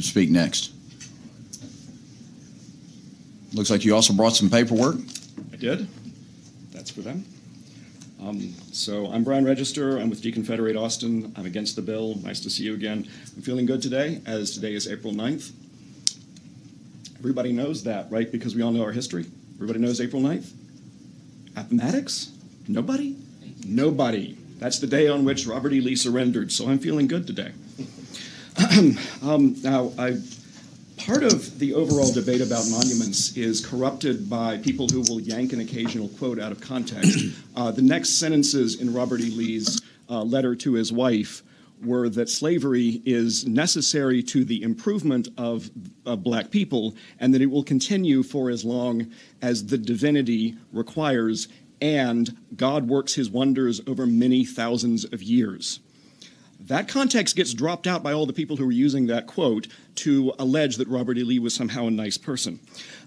to speak next? Looks like you also brought some paperwork. I did. That's for them. So I'm Bryan Register. I'm with Deconfederate Austin. I'm against the bill. Nice to see you again. I'm feeling good today, as today is April 9th. Everybody knows that, right? Because we all know our history. Everybody knows April 9th? Mathematics? Nobody? Nobody. That's the day on which Robert E. Lee surrendered, so I'm feeling good today. Part of the overall debate about monuments is corrupted by people who will yank an occasional quote out of context. The next sentences in Robert E. Lee's letter to his wife were that slavery is necessary to the improvement of black people and that it will continue for as long as the divinity requires and God works his wonders over many thousands of years. That context gets dropped out by all the people who were using that quote to allege that Robert E. Lee was somehow a nice person.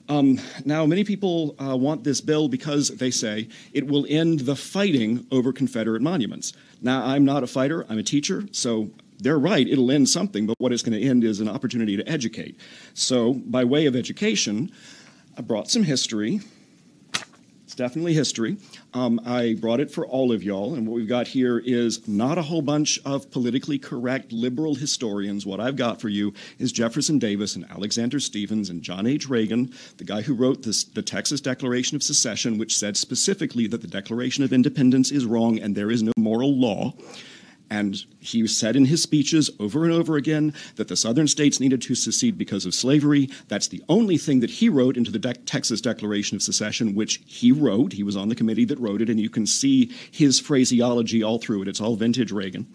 Now, many people want this bill because they say it will end the fighting over Confederate monuments. Now, I'm not a fighter, I'm a teacher, so they're right, it'll end something, but what it's going to end is an opportunity to educate. So, by way of education, I brought some history. It's definitely history. I brought it for all of y'all, and what we've got here is not a whole bunch of politically correct liberal historians. What I've got for you is Jefferson Davis and Alexander Stephens and John H. Reagan, the guy who wrote the Texas Declaration of Secession, which said specifically that the Declaration of Independence is wrong and there is no moral law. And he said in his speeches over and over again that the southern states needed to secede because of slavery. That's the only thing that he wrote into the Texas Declaration of Secession, which he wrote. He was on the committee that wrote it, and you can see his phraseology all through it. It's all vintage Reagan.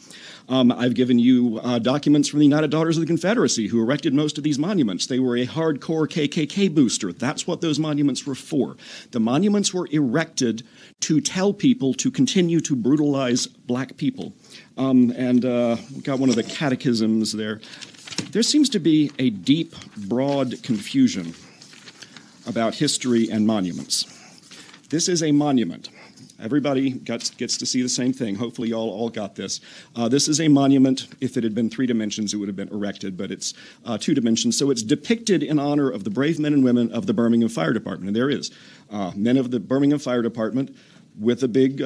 I've given you documents from the United Daughters of the Confederacy, who erected most of these monuments. They were a hardcore KKK booster. That's what those monuments were for. The monuments were erected to tell people to continue to brutalize black people. We've got one of the catechisms there. There seems to be a deep, broad confusion about history and monuments. This is a monument. Everybody gets to see the same thing. Hopefully you all got this. This is a monument. If it had been 3 dimensions, it would have been erected, but it's 2 dimensions. So it's depicted in honor of the brave men and women of the Birmingham Fire Department. And there is men of the Birmingham Fire Department with a big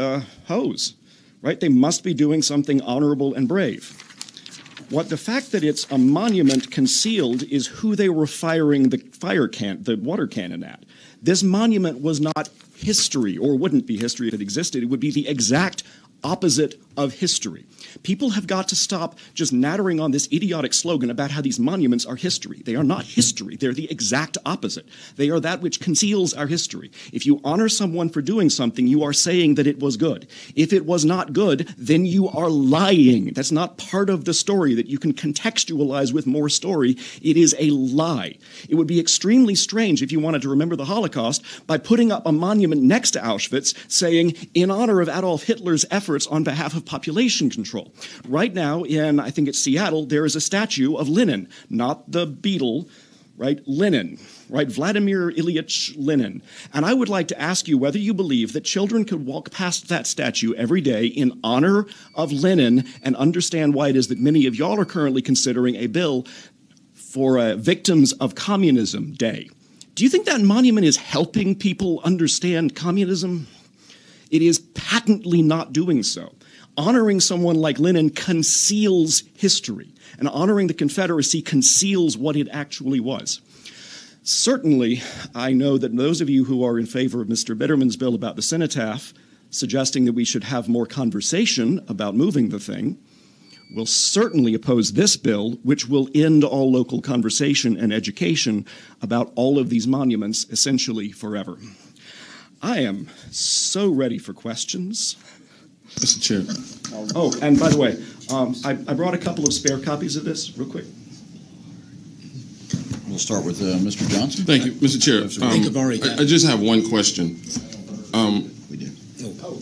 hose, right? They must be doing something honorable and brave. What the fact that it's a monument concealed is who they were firing the water cannon at. This monument was not history, or wouldn't be history if it existed. It would be the exact opposite of history. People have got to stop just nattering on this idiotic slogan about how these monuments are history. They are not history. They're the exact opposite. They are that which conceals our history. If you honor someone for doing something, you are saying that it was good. If it was not good, then you are lying. That's not part of the story that you can contextualize with more story. It is a lie. It would be extremely strange if you wanted to remember the Holocaust by putting up a monument next to Auschwitz saying, in honor of Adolf Hitler's efforts on behalf of population control. Right now in, I think it's Seattle, there is a statue of Lenin, not the Beatle, right? Lenin, right? Vladimir Ilyich Lenin. And I would like to ask you whether you believe that children could walk past that statue every day in honor of Lenin and understand why it is that many of y'all are currently considering a bill for Victims of Communism Day. Do you think that monument is helping people understand communism? It is patently not doing so. Honoring someone like Lenin conceals history, and honoring the Confederacy conceals what it actually was. Certainly, I know that those of you who are in favor of Mr. Bitterman's bill about the cenotaph, suggesting that we should have more conversation about moving the thing, will certainly oppose this bill, which will end all local conversation and education about all of these monuments essentially forever. I am so ready for questions. Mr. Chair. Oh, and by the way, I brought a couple of spare copies of this, real quick. We'll start with Mr. Johnson. Thank you, Mr. Chair. I just have one question. We do. Oh,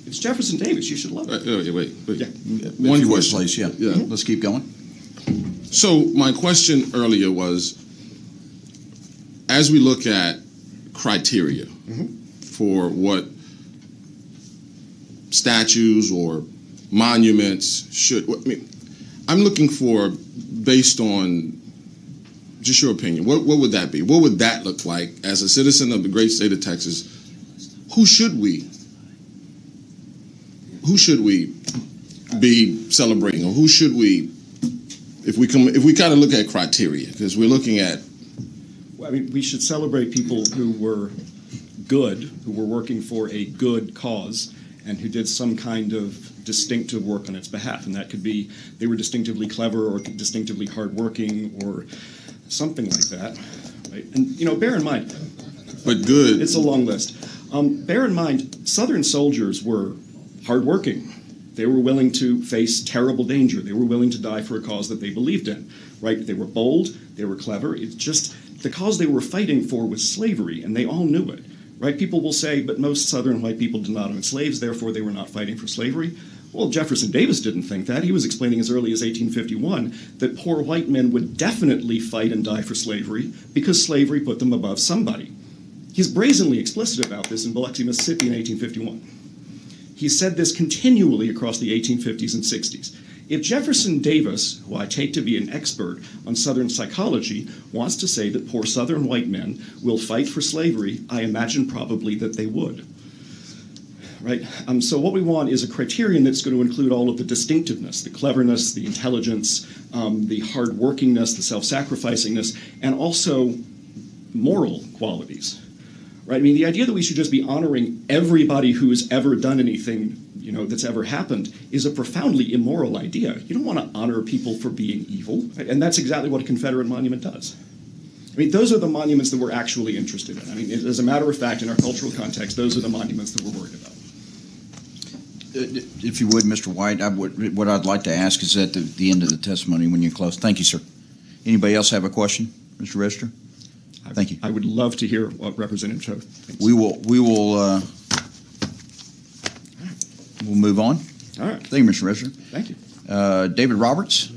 it's Jefferson Davis. You should love it. Wait. Yeah. One question. Place, yeah. Let's keep going. So my question earlier was, as we look at criteria for what statues or monuments should, I'm looking for, based on just your opinion, what would that be? What would that look like as a citizen of the great state of Texas? Who should we be celebrating, or who should we, if we kind of look at criteria, because we're looking at. Well, I mean, we should celebrate people who were good, who were working for a good cause, and who did some kind of distinctive work on its behalf. And that could be they were distinctively clever or distinctively hardworking or something like that. Right? And, bear in mind. But good. It's a long list. Bear in mind, Southern soldiers were hardworking. They were willing to face terrible danger. They were willing to die for a cause that they believed in. Right? They were bold. They were clever. It's just the cause they were fighting for was slavery, and they all knew it. Right? People will say, but most Southern white people did not own slaves, therefore they were not fighting for slavery. Well, Jefferson Davis didn't think that. He was explaining as early as 1851 that poor white men would definitely fight and die for slavery because slavery put them above somebody. He's brazenly explicit about this in Biloxi, Mississippi in 1851. He said this continually across the 1850s and 60s. If Jefferson Davis, who I take to be an expert on Southern psychology, wants to say that poor Southern white men will fight for slavery, I imagine probably that they would. Right? So what we want is a criterion that's going to include all of the distinctiveness, the cleverness, the intelligence, the hardworkingness, the self-sacrificingness, and also moral qualities. Right? I mean, the idea that we should just be honoring everybody who has ever done anything, that's ever happened is a profoundly immoral idea. You don't want to honor people for being evil, right? And that's exactly what a Confederate monument does. I mean, those are the monuments that we're actually interested in. I mean, as a matter of fact, in our cultural context, those are the monuments that we're worried about. If you would, Mr. White, what I'd like to ask is at the end of the testimony when you're close. Thank you, sir. Anybody else have a question, Mr. Register? Thank you. I would love to hear what Representative Cho thinks. We'll move on. All right. Thank you, Mr. Register. Thank you. David Roberts.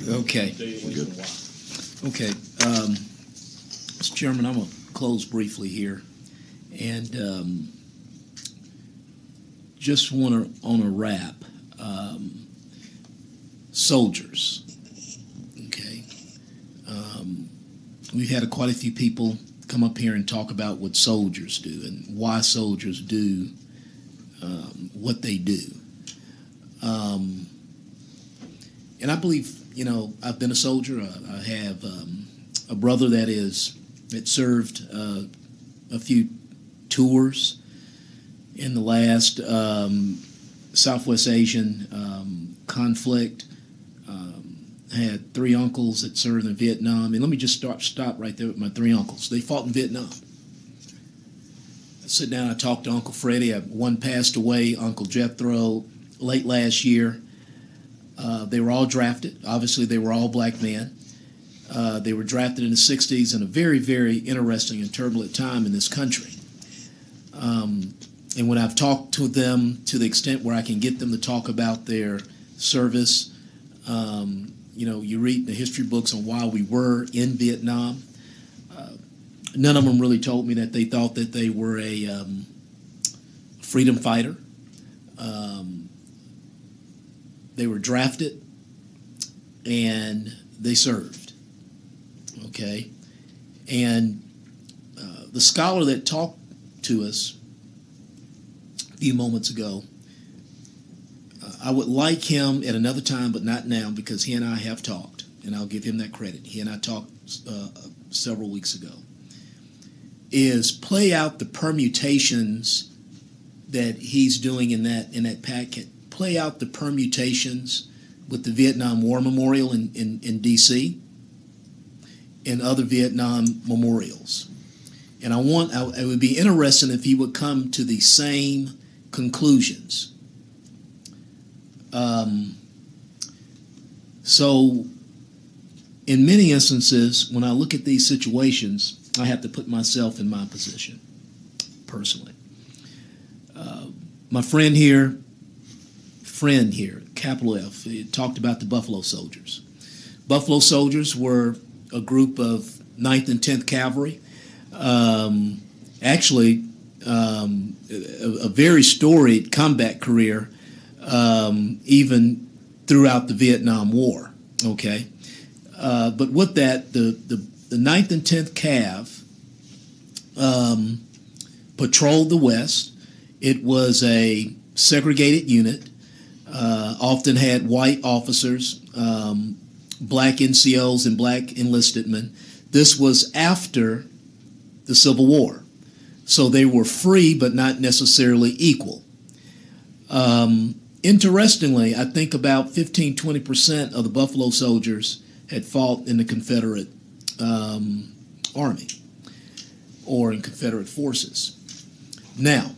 Okay. Okay. Mr. Chairman, I'm going to close briefly here. And just want to, on a wrap, soldiers. Okay. We've had quite a few people come up here and talk about what soldiers do and why soldiers do what they do. And I believe, I've been a soldier. I have a brother that served a few tours in the last Southwest Asian conflict. Had three uncles that served in Vietnam. And let me just stop right there with my three uncles. They fought in Vietnam. I sit down, I talked to Uncle Freddie. One passed away, Uncle Jethro, late last year. They were all drafted. Obviously, they were all black men. They were drafted in the 60s in a very, very interesting and turbulent time in this country. And when I've talked to them to the extent where I can get them to talk about their service, you read the history books on why we were in Vietnam. None of them really told me that they thought that they were a freedom fighter. They were drafted and they served. Okay? And the scholar that talked to us a few moments ago, I would like him at another time, but not now, because he and I have talked, and I'll give him that credit. He and I talked several weeks ago. Is play out the permutations that he's doing in that packet. Play out the permutations with the Vietnam War Memorial in D.C. and other Vietnam memorials. And it would be interesting if he would come to the same conclusions. So in many instances, when I look at these situations, I have to put myself in my position, personally. My friend here, capital F, he talked about the Buffalo Soldiers. Buffalo Soldiers were a group of 9th and 10th Cavalry. Actually, a very storied combat career, even throughout the Vietnam War. Okay, But with that, the 9th and 10th Cav patrolled the West. It was a segregated unit, often had white officers, black NCOs and black enlisted men. This was after the Civil War. So they were free but not necessarily equal. Interestingly, I think about 15-20% of the Buffalo soldiers had fought in the Confederate Army or in Confederate forces. Now,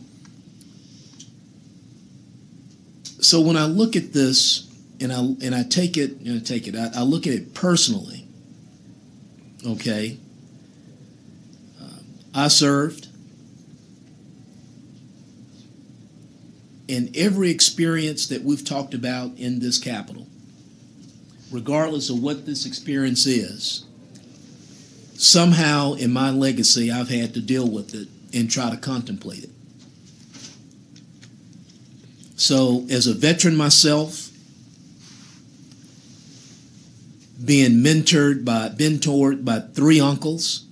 so when I look at this and I look at it personally. Okay, I served. In every experience that we've talked about in this Capitol, regardless of what this experience is, somehow in my legacy I've had to deal with it and try to contemplate it. So as a veteran myself, being mentored by 3 uncles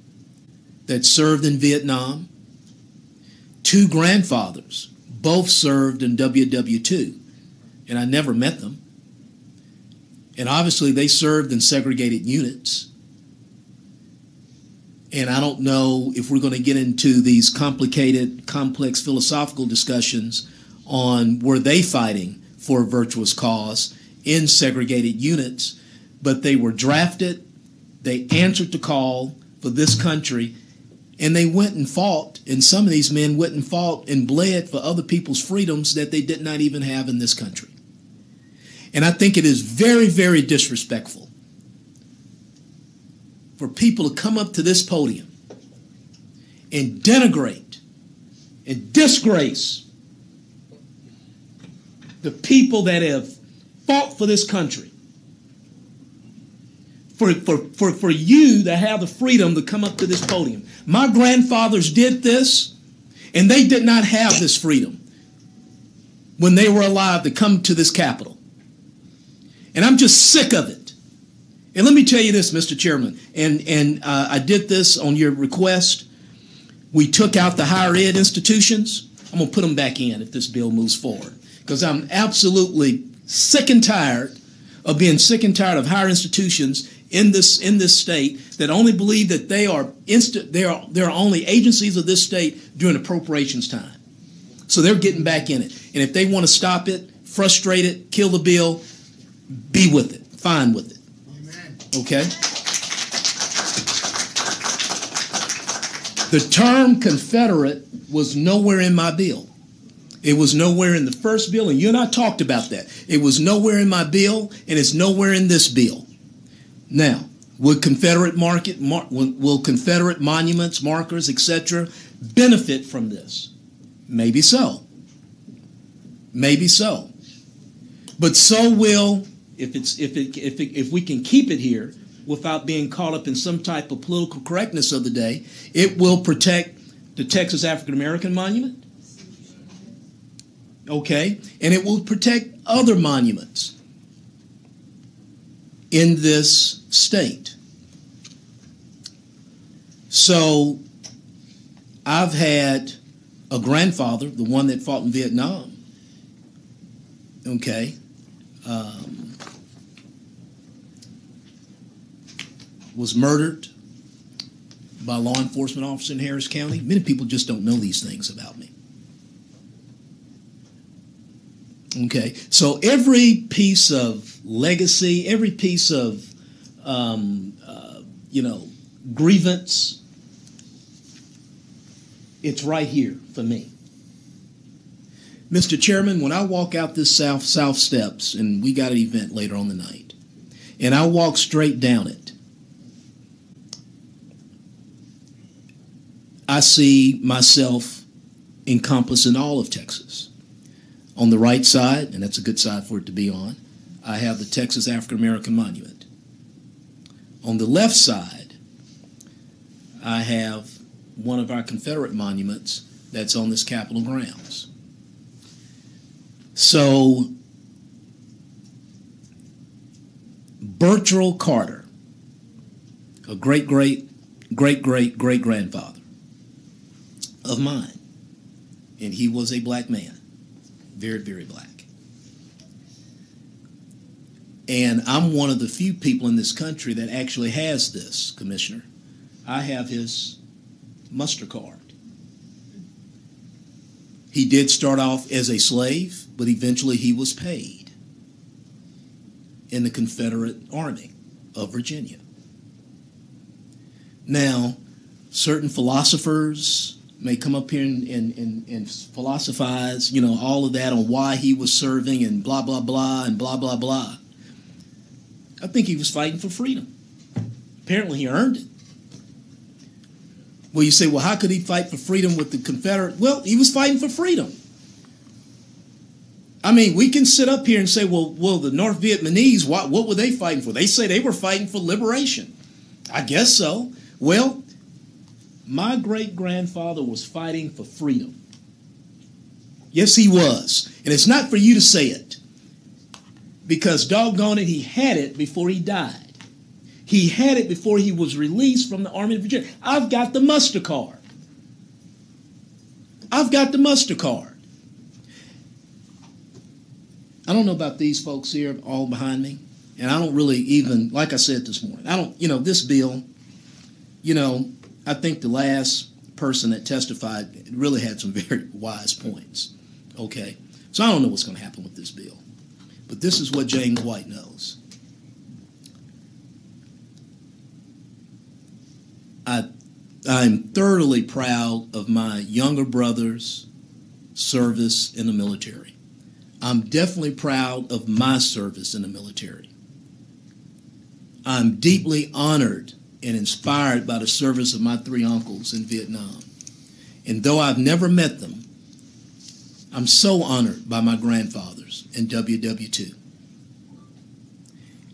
that served in Vietnam, 2 grandfathers, both served in WW2, and I never met them. And obviously they served in segregated units. And I don't know if we're going to get into these complicated, complex philosophical discussions on were they fighting for a virtuous cause in segregated units, but they were drafted, they answered the call for this country, and they went and fought, and some of these men went and fought and bled for other people's freedoms that they did not even have in this country. And I think it is very, very disrespectful for people to come up to this podium and denigrate and disgrace the people that have fought for this country. For you to have the freedom to come up to this podium. My grandfathers did this, and they did not have this freedom when they were alive to come to this Capitol. And I'm just sick of it. And let me tell you this, Mr. Chairman, and I did this on your request. We took out the higher ed institutions. I'm going to put them back in if this bill moves forward, because I'm absolutely sick and tired of being sick and tired of higher institutions in this state that only believe that they are only agencies of this state during appropriations time. So they're getting back in it. And if they want to stop it, frustrate it, kill the bill, be with it, fine with it. Amen. Okay? The term Confederate was nowhere in my bill. It was nowhere in the first bill, and you and I talked about that. It was nowhere in my bill, and it's nowhere in this bill. Now, will Confederate monuments, markers, etc., benefit from this? Maybe so. Maybe so. But so will, if we can keep it here without being caught up in some type of political correctness of the day, it will protect the Texas African American Monument. Okay, and it will protect other monuments in this state. So I've had a grandfather, the one that fought in Vietnam, okay, was murdered by a law enforcement officer in Harris County. Many people just don't know these things about me. Okay, so every piece of legacy, every piece of, grievance, it's right here for me. Mr. Chairman, when I walk out this south steps, and we got an event later on the night, and I walk straight down it, I see myself encompassing all of Texas. On the right side, and that's a good side for it to be on, I have the Texas African American Monument. On the left side, I have one of our Confederate monuments that's on this Capitol grounds. So, Bertrell Carter, a great-great-great-great-great-grandfather of mine. And he was a black man, very, very black. And I'm one of the few people in this country that actually has this, Commissioner. I have his muster card. He did start off as a slave, but eventually he was paid in the Confederate Army of Virginia. Now, certain philosophers may come up here and philosophize, all of that on why he was serving and blah, blah, blah, and blah, blah, blah. I think he was fighting for freedom. Apparently he earned it. Well, you say, well, how could he fight for freedom with the Confederate? Well, he was fighting for freedom. I mean, we can sit up here and say, well, the North Vietnamese, what were they fighting for? They say they were fighting for liberation. I guess so. Well, my great-grandfather was fighting for freedom. Yes, he was. And it's not for you to say it. Because doggone it, he had it before he died. He had it before he was released from the Army of Virginia. I've got the muster card. I've got the muster card. I don't know about these folks here all behind me. And I don't really even, like I said this morning, this bill, I think the last person that testified really had some very wise points. Okay? So I don't know what's going to happen with this bill. But this is what James White knows. I'm thoroughly proud of my younger brother's service in the military. I'm definitely proud of my service in the military. I'm deeply honored and inspired by the service of my 3 uncles in Vietnam. And though I've never met them, I'm so honored by my grandfathers in WW2.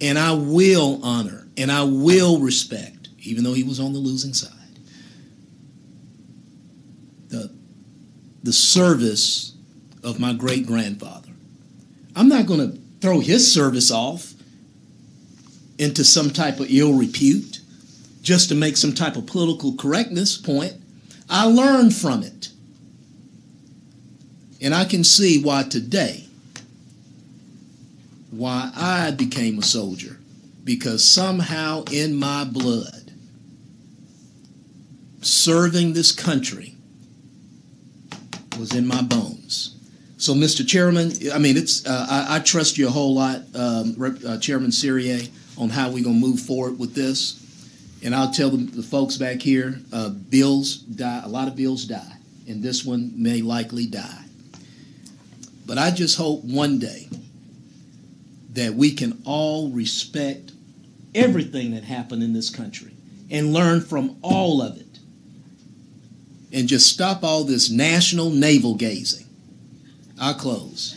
And I will honor and I will respect, even though he was on the losing side, the service of my great-grandfather. I'm not going to throw his service off into some type of ill repute just to make some type of political correctness point. I learned from it. And I can see why today, why I became a soldier, because somehow in my blood, serving this country was in my bones. So, Mr. Chairman, I trust you a whole lot, Chairman Cyrier, on how we're going to move forward with this. And I'll tell the folks back here, bills die, a lot of bills die, and this one may likely die. But I just hope one day that we can all respect everything that happened in this country and learn from all of it. And just stop all this national navel gazing. I'll close.